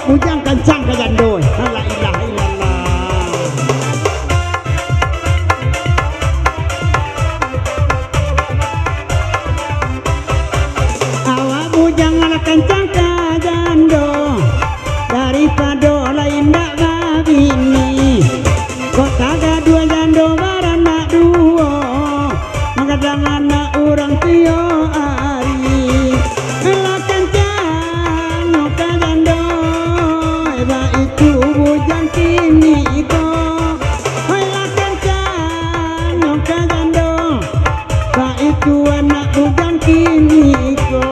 Bujang kencang ke jandoi. La ilaha illallah. Awak bujang ala kencang ke jando daripada lain dak babini. Kok kagak dua jando baranak dua. Mengadang anak orang tio ari. Ala kencang no ke jando. Itu bujang kini ko hola kencang no kagando ba itu anak bujang kini ko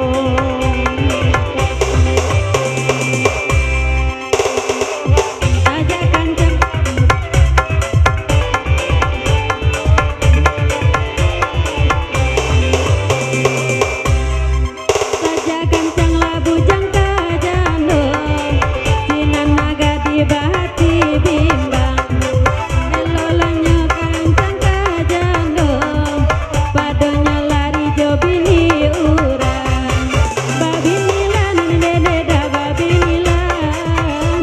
aja kencang saja kencang lah bujang kajando bahati bimbang elolanya kancang kajando padonya lari jobini urang babinila nandene da babinila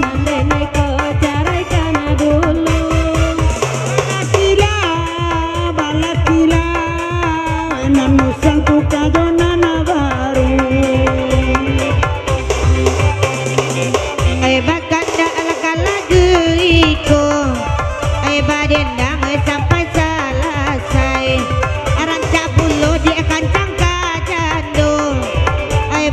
nandene ko carai kana dulu balakila namu sangku kajona na baru bakanda sampai selesai rancak bulu dia kancang kajando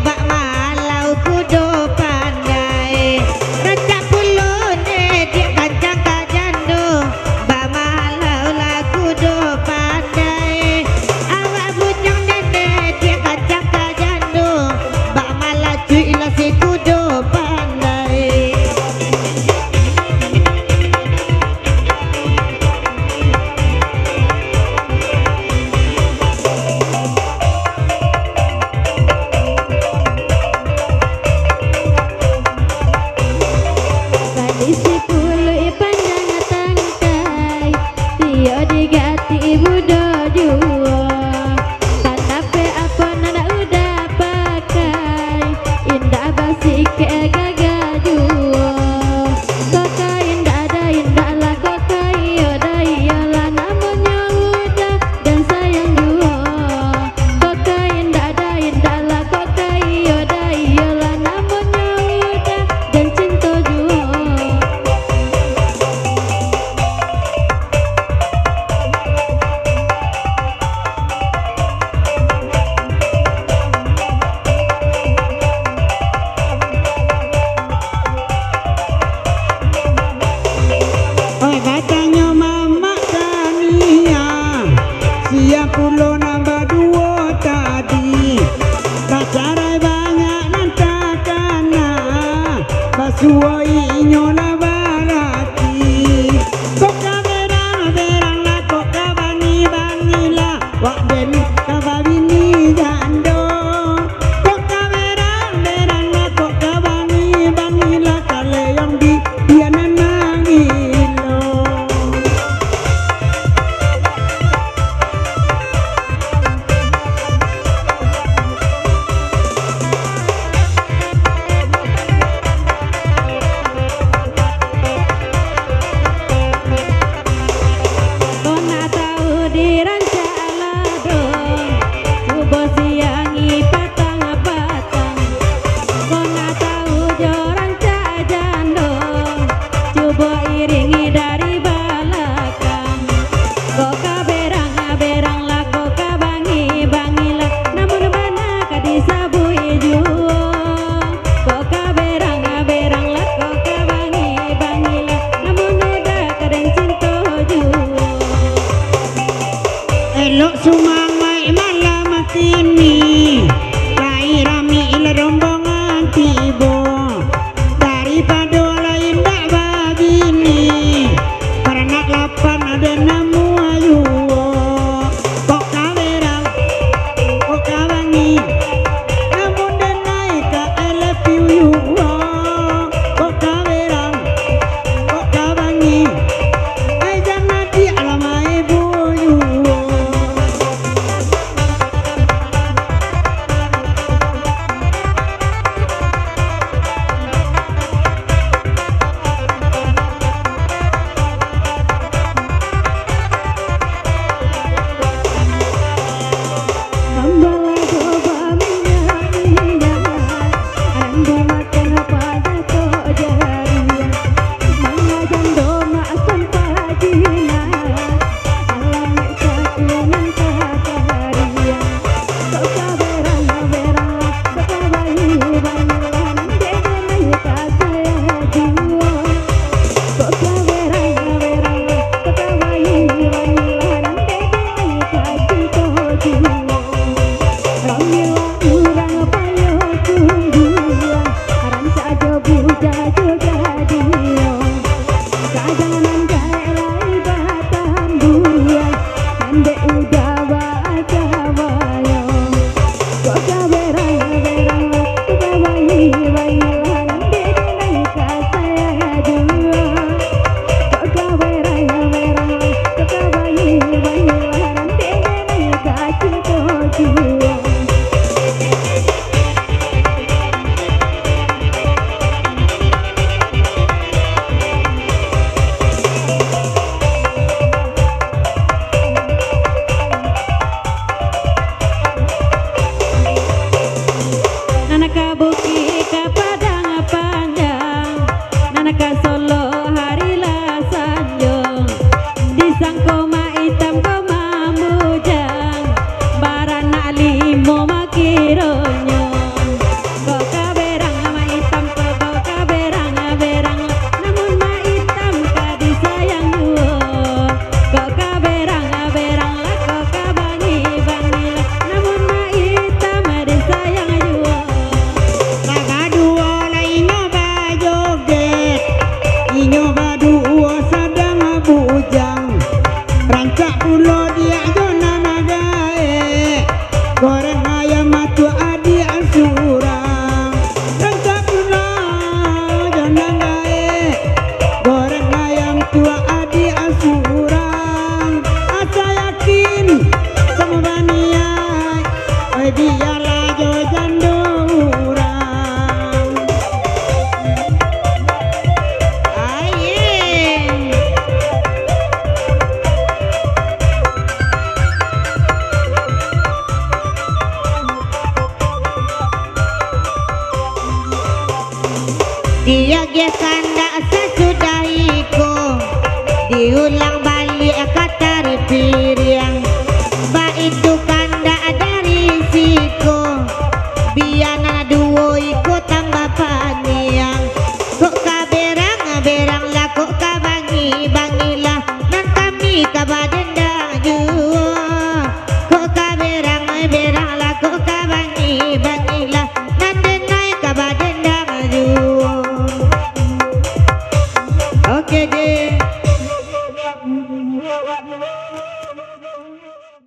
bak malau kudu pandai rancak bulu dia kancang kajando bak malau lah kudu pandai awak bujang nene dia kancang kajando bak malau cuy lah si kudu pandai. Suai nyola barati koka berang la koka banila wak den kababini jando koka berang la koka banila kale yang di diana nangilo elok sumangmai malam matini lai rami ila rombongan tibo daripada lain dak babini paranak lapan ada namu ayu kok kawerang kok kawangi namun denai ka elepiu kok kawerang kok kawangi inyo berdua sedang bujang rancak pulo dia jona magae goreng ayam matu adi surang rancak pulo jona magae goreng ayam tua adi surang asa yakin sama baniai oi biarlah jo jando urang ayem dia gesan